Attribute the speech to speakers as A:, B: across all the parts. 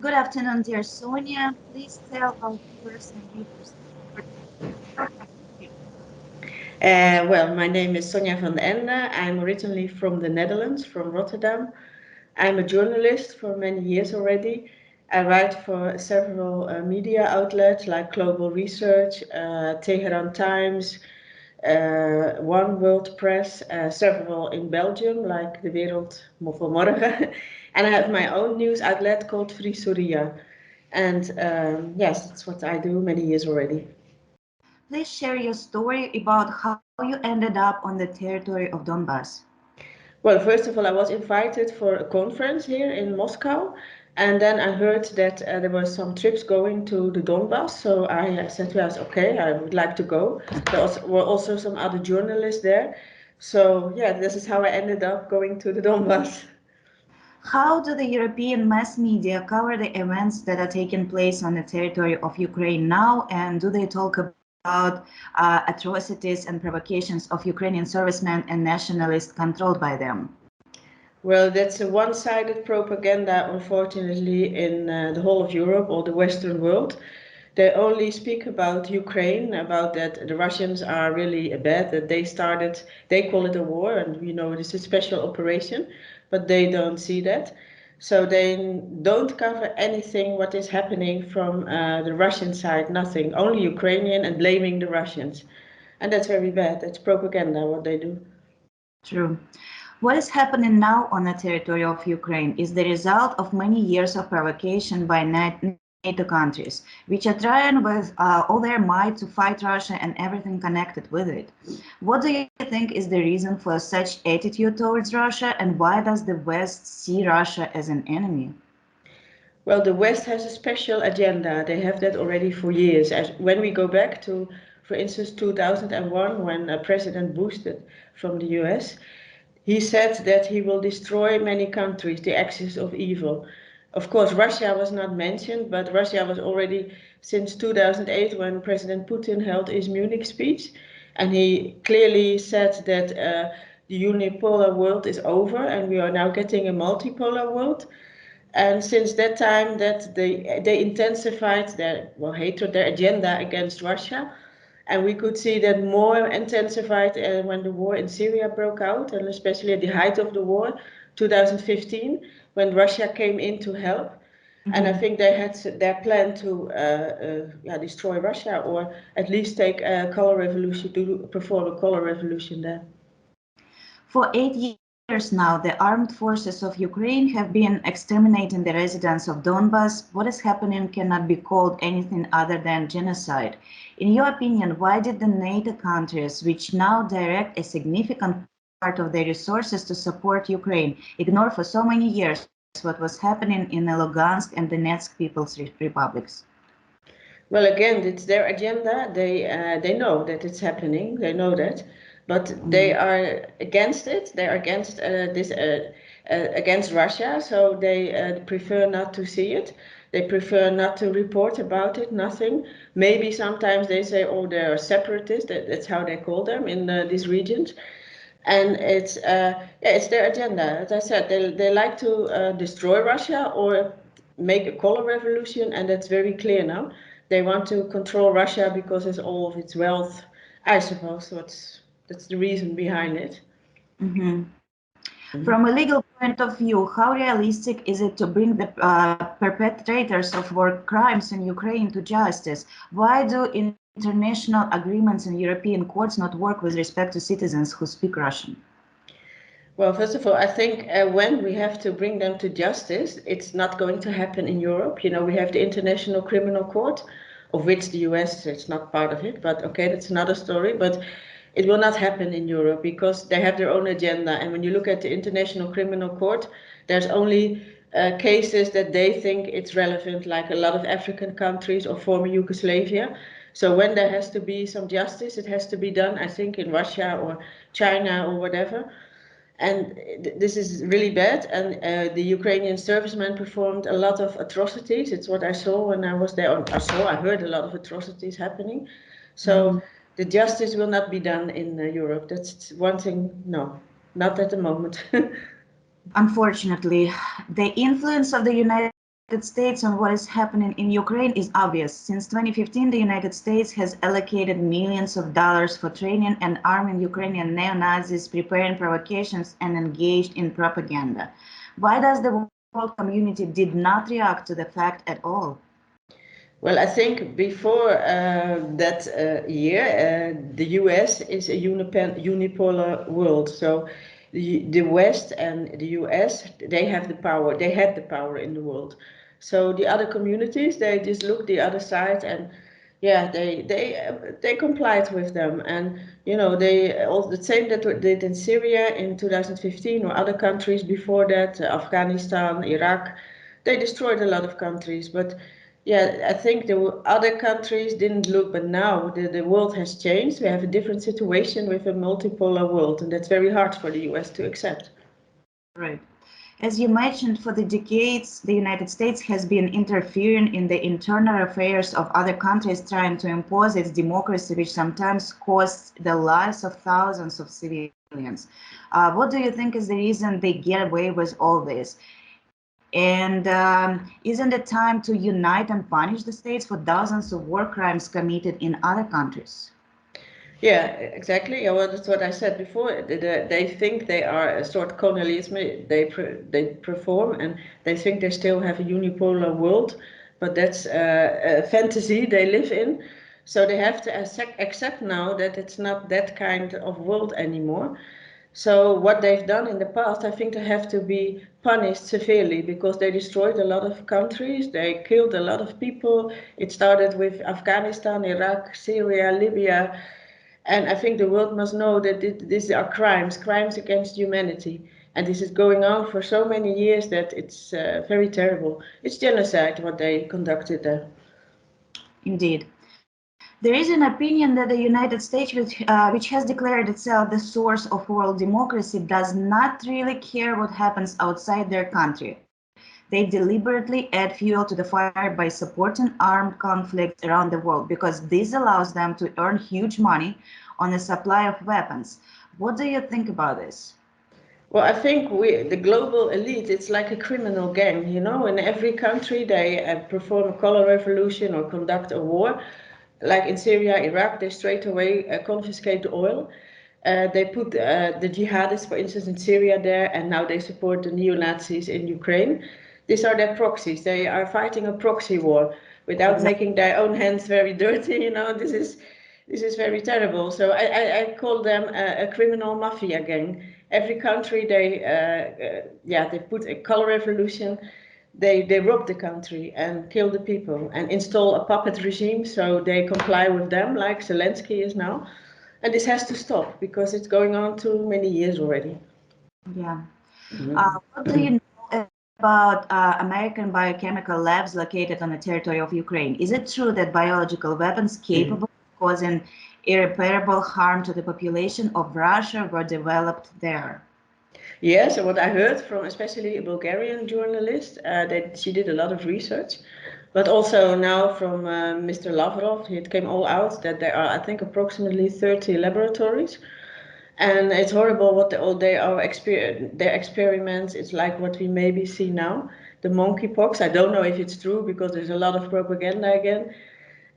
A: Good afternoon, dear Sonia. Please tell our viewers and readers.
B: Well, my name is Sonja van Ende. I'm originally from the Netherlands, from Rotterdam. I'm a journalist for many years already. I write for several media outlets like Global Research, Tehran Times, One World Press, several in Belgium like De Wereld van Morgen. And I have my own news outlet called Free Soria. And yes, that's what I do many years already.
A: Please share your story about how you ended up on the territory of Donbass.
B: Well, first of all, I was invited for a conference here in Moscow, and then I heard that there were some trips going to the Donbass, so I said, yes, okay, I would like to go. There were also some other journalists there. So yeah, this is how I ended up going to the Donbass.
A: How do the European mass media cover the events that are taking place on the territory of Ukraine now, and do they talk about atrocities and provocations of Ukrainian servicemen and nationalists controlled by them?
B: Well, that's a one-sided propaganda, unfortunately, in the whole of Europe or the Western world. They only speak about Ukraine, about that the Russians are really bad, that they call it a war, and we know it is a special operation, but they don't see that. So they don't cover anything what is happening from the Russian side, nothing, only Ukrainian and blaming the Russians. And that's very bad, that's propaganda, what they do.
A: True. What is happening now on the territory of Ukraine is the result of many years of provocation by NATO countries, which are trying with all their might to fight Russia and everything connected with it. What do you think is the reason for such attitude towards Russia, and why does the West see Russia as an enemy?
B: Well, the West has a special agenda. They have that already for years. As when we go back to, for instance, 2001, when President Bush from the US, he said that he will destroy many countries, the axis of evil. Of course, Russia was not mentioned, but Russia was already since 2008 when President Putin held his Munich speech, and he clearly said that the unipolar world is over and we are now getting a multipolar world. And since that time, that they intensified their hatred, their agenda against Russia. And we could see that more intensified when the war in Syria broke out, and especially at the height of the war, 2015, when Russia came in to help. Mm-hmm. And I think they had their plan to destroy Russia, or at least take a color revolution, to perform a color revolution there.
A: For 8 years now, the armed forces of Ukraine have been exterminating the residents of Donbass. What is happening cannot be called anything other than genocide. In your opinion, why did the NATO countries, which now direct a significant part of their resources to support Ukraine, ignore for so many years what was happening in the Lugansk and Donetsk People's Republics?
B: Well, again, it's their agenda. They know that it's happening. They know that. But they are against it. They are against against Russia, so they prefer not to see it. They prefer not to report about it. Nothing. Maybe sometimes they say, "Oh, they are separatists." That's how they call them in these regions. And it's their agenda. As I said, they like to destroy Russia or make a color revolution, and that's very clear now. They want to control Russia because it's all of its wealth, I suppose. So that's the reason behind it.
A: Mm-hmm. From a legal point of view, how realistic is it to bring the perpetrators of war crimes in Ukraine to justice? Why do international agreements in European courts not work with respect to citizens who speak Russian?
B: Well, first of all, I think when we have to bring them to justice, it's not going to happen in Europe. You know, we have the International Criminal Court, of which the US is not part of it, but okay, that's another story. But it will not happen in Europe because they have their own agenda. And when you look at the International Criminal Court, there's only cases that they think it's relevant, like a lot of African countries or former Yugoslavia. So when there has to be some justice, it has to be done, I think, in Russia or China or whatever. And this is really bad. And the Ukrainian servicemen performed a lot of atrocities. It's what I saw when I was there. I heard a lot of atrocities happening. So the justice will not be done in Europe. That's one thing. No, not at the moment.
A: Unfortunately, the influence of the United States on what is happening in Ukraine is obvious. Since 2015, the United States has allocated millions of dollars for training and arming Ukrainian neo-Nazis, preparing provocations, and engaged in propaganda. Why does the world community did not react to the fact at all?
B: Well, I think before that year, the US is a unipolar world. So the West and the US, they have the power. They had the power in the world. So the other communities, they just looked the other side, and yeah, they complied with them. And you know, they all the same that they did in Syria in 2015 or other countries before that, Afghanistan, Iraq. They destroyed a lot of countries, but yeah, I think the other countries didn't look, but now the world has changed. We have a different situation with a multipolar world, and that's very hard for the US to accept.
A: Right. As you mentioned, for the decades, the United States has been interfering in the internal affairs of other countries, trying to impose its democracy, which sometimes costs the lives of thousands of civilians. What do you think is the reason they get away with all this? And isn't it time to unite and punish the states for dozens of war crimes committed in other countries?
B: Yeah, exactly. Well, that's what I said before. They think they are a sort of colonialism. They perform, and they think they still have a unipolar world, but that's a fantasy they live in. So they have to accept now that it's not that kind of world anymore. So what they've done in the past, I think they have to be punished severely because they destroyed a lot of countries, they killed a lot of people. It started with Afghanistan, Iraq, Syria, Libya. And I think the world must know that these are crimes against humanity. And this is going on for so many years that it's very terrible. It's genocide what they conducted there.
A: Indeed. There is an opinion that the United States, which has declared itself the source of world democracy, does not really care what happens outside their country. They deliberately add fuel to the fire by supporting armed conflict around the world because this allows them to earn huge money on the supply of weapons. What do you think about this?
B: Well, I think the global elite, it's like a criminal gang, you know, in every country they perform a color revolution or conduct a war. Like in Syria, Iraq, they straight away confiscate the oil. They put the jihadists, for instance, in Syria there, and now they support the neo-Nazis in Ukraine. These are their proxies. They are fighting a proxy war without making their own hands very dirty. You know, this is very terrible. So I call them a criminal mafia gang. Every country they put a color revolution. They rob the country and kill the people and install a puppet regime so they comply with them, like Zelensky is now. And this has to stop because it's going on too many years already.
A: Yeah. What do you know about American biochemical labs located on the territory of Ukraine? Is it true that biological weapons capable of causing irreparable harm to the population of Russia were developed there?
B: Yes, and what I heard from especially a Bulgarian journalist, that she did a lot of research, but also now from Mr. Lavrov, it came all out that there are, I think, approximately 30 laboratories. And it's horrible what their experiments. It's like what we maybe see now, the monkeypox. I don't know if it's true because there's a lot of propaganda again.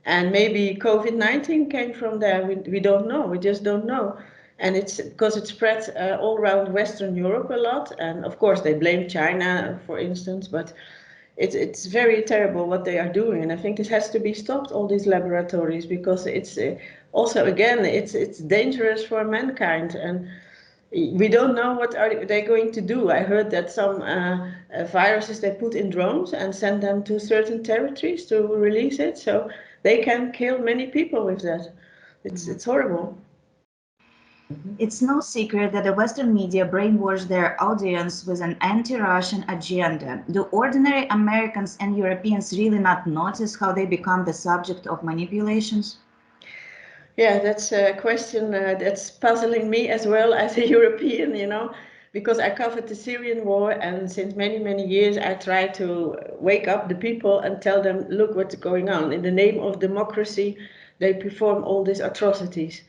B: And maybe COVID-19 came from there. We don't know. We just don't know. And it's because it spread all around Western Europe a lot. And of course, they blame China, for instance. But it's very terrible what they are doing. And I think this has to be stopped, all these laboratories, because it's also, again, it's dangerous for mankind. And we don't know what are they going to do. I heard that some viruses they put in drones and send them to certain territories to release it. So they can kill many people with that. It's horrible.
A: It's no secret that the Western media brainwash their audience with an anti-Russian agenda. Do ordinary Americans and Europeans really not notice how they become the subject of manipulations?
B: Yeah, that's a question that's puzzling me as well as a European, you know, because I covered the Syrian war, and since many, many years I try to wake up the people and tell them, look what's going on. In the name of democracy, they perform all these atrocities.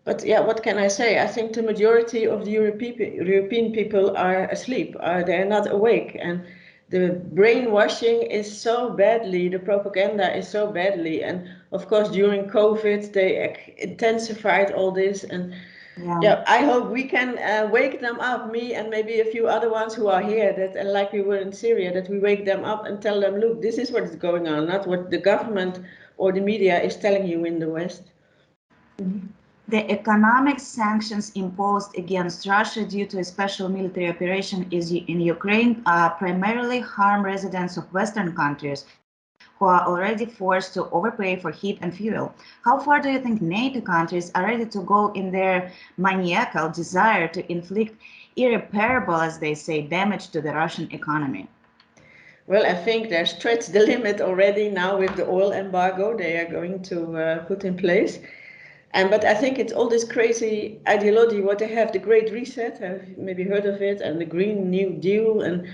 B: But yeah, what can I say? I think the majority of the European people are asleep. They are not awake, and the brainwashing is so badly, the propaganda is so badly, and of course during COVID they intensified all this, and yeah, I hope we can wake them up, me and maybe a few other ones who are here, that like we were in Syria, that we wake them up and tell them, look, this is what is going on, not what the government or the media is telling you in the West.
A: The economic sanctions imposed against Russia due to a special military operation in Ukraine primarily harm residents of Western countries who are already forced to overpay for heat and fuel. How far do you think NATO countries are ready to go in their maniacal desire to inflict irreparable, as they say, damage to the Russian economy?
B: Well, I think they're stretched the limit already now with the oil embargo they are going to put in place. But I think it's all this crazy ideology, what they have, the Great Reset, I've maybe heard of it, and the Green New Deal. And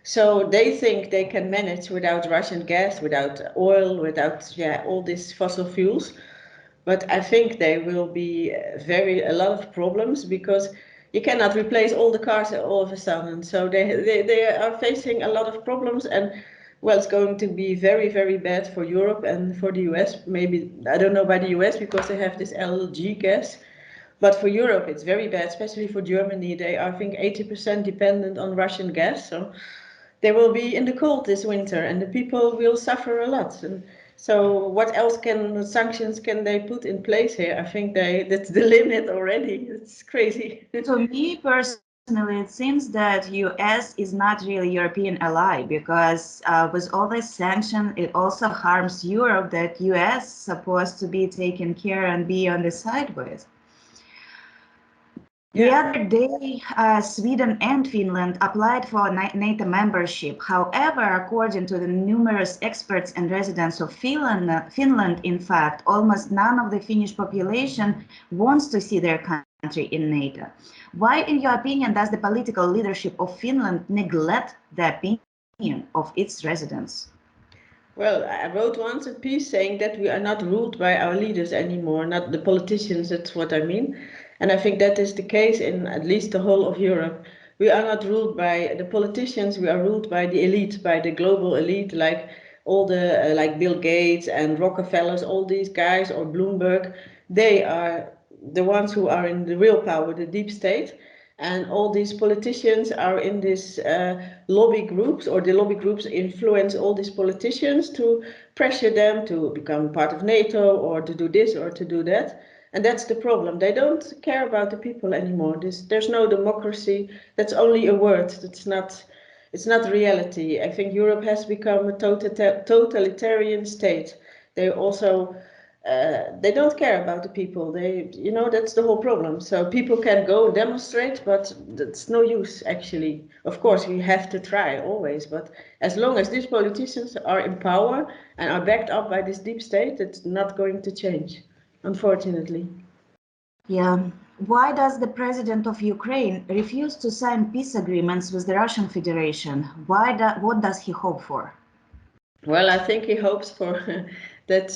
B: so they think they can manage without Russian gas, without oil, without all these fossil fuels. But I think there will be a lot of problems, because you cannot replace all the cars all of a sudden. So they are facing a lot of problems, and well, it's going to be very, very bad for Europe and for the US. Maybe, I don't know by the US because they have this LNG gas. But for Europe, it's very bad, especially for Germany. They are, I think, 80% dependent on Russian gas. So they will be in the cold this winter, and the people will suffer a lot. And so what else sanctions can they put in place here? I think that's the limit already. It's crazy.
A: To me personally, it seems that US is not really European ally, because with all this sanction, it also harms Europe that US is supposed to be taken care and be on the side with. The other day, Sweden and Finland applied for NATO membership. However, according to the numerous experts and residents of Finland, in fact, almost none of the Finnish population wants to see their country in NATO. Why, in your opinion, does the political leadership of Finland neglect the opinion of its residents?
B: Well, I wrote once a piece saying that we are not ruled by our leaders anymore, not the politicians, that's what I mean. And I think that is the case in at least the whole of Europe. We are not ruled by the politicians, we are ruled by the elite, by the global elite, like all the, like Bill Gates and Rockefellers, all these guys, or Bloomberg. They are the ones who are in the real power, the deep state. And all these politicians are in these lobby groups, or the lobby groups influence all these politicians to pressure them to become part of NATO, or to do this or to do that. And that's the problem. They don't care about the people anymore. There's no democracy. That's only a word. It's not reality. I think Europe has become a totalitarian state. They also they don't care about the people. That's the whole problem. So people can go demonstrate, but that's no use, actually. Of course, we have to try always, but as long as these politicians are in power and are backed up by this deep state, it's not going to change, unfortunately.
A: Yeah. Why does the president of Ukraine refuse to sign peace agreements with the Russian Federation? What does he hope for?
B: Well, I think he hopes for that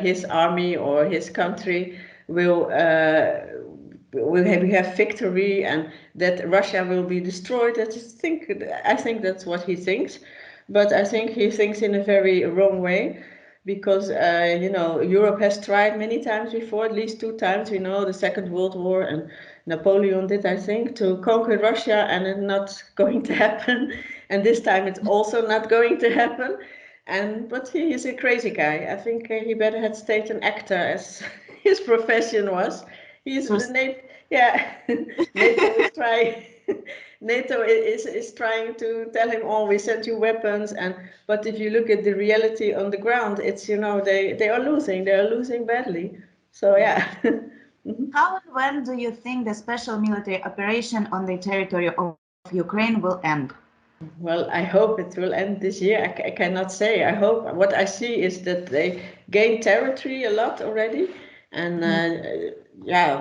B: his army or his country will have victory, and that Russia will be destroyed. I think that's what he thinks, but I think he thinks in a very wrong way, because Europe has tried many times before, at least 2 times. The Second World War, and Napoleon did, I think, to conquer Russia, and it's not going to happen. And this time it's also not going to happen. But he is a crazy guy. I think he better had stayed an actor, as his profession was. He's NATO is trying. NATO is trying to tell him, "Oh, we sent you weapons," but if you look at the reality on the ground, it's they are losing. They are losing badly. So yeah.
A: How and when do you think the special military operation on the territory of Ukraine will end?
B: Well, I hope it will end this year. I cannot say. I hope. What I see is that they gain territory a lot already, and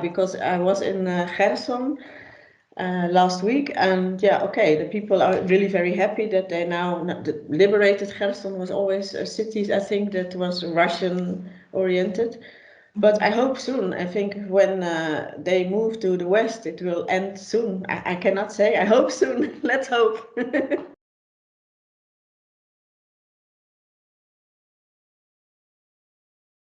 B: because I was in Kherson last week, and the people are really very happy that they now liberated. Kherson was always a city, I think, that was Russian oriented. But I hope soon. I think when they move to the west, it will end soon. I cannot say. I hope soon. Let's hope.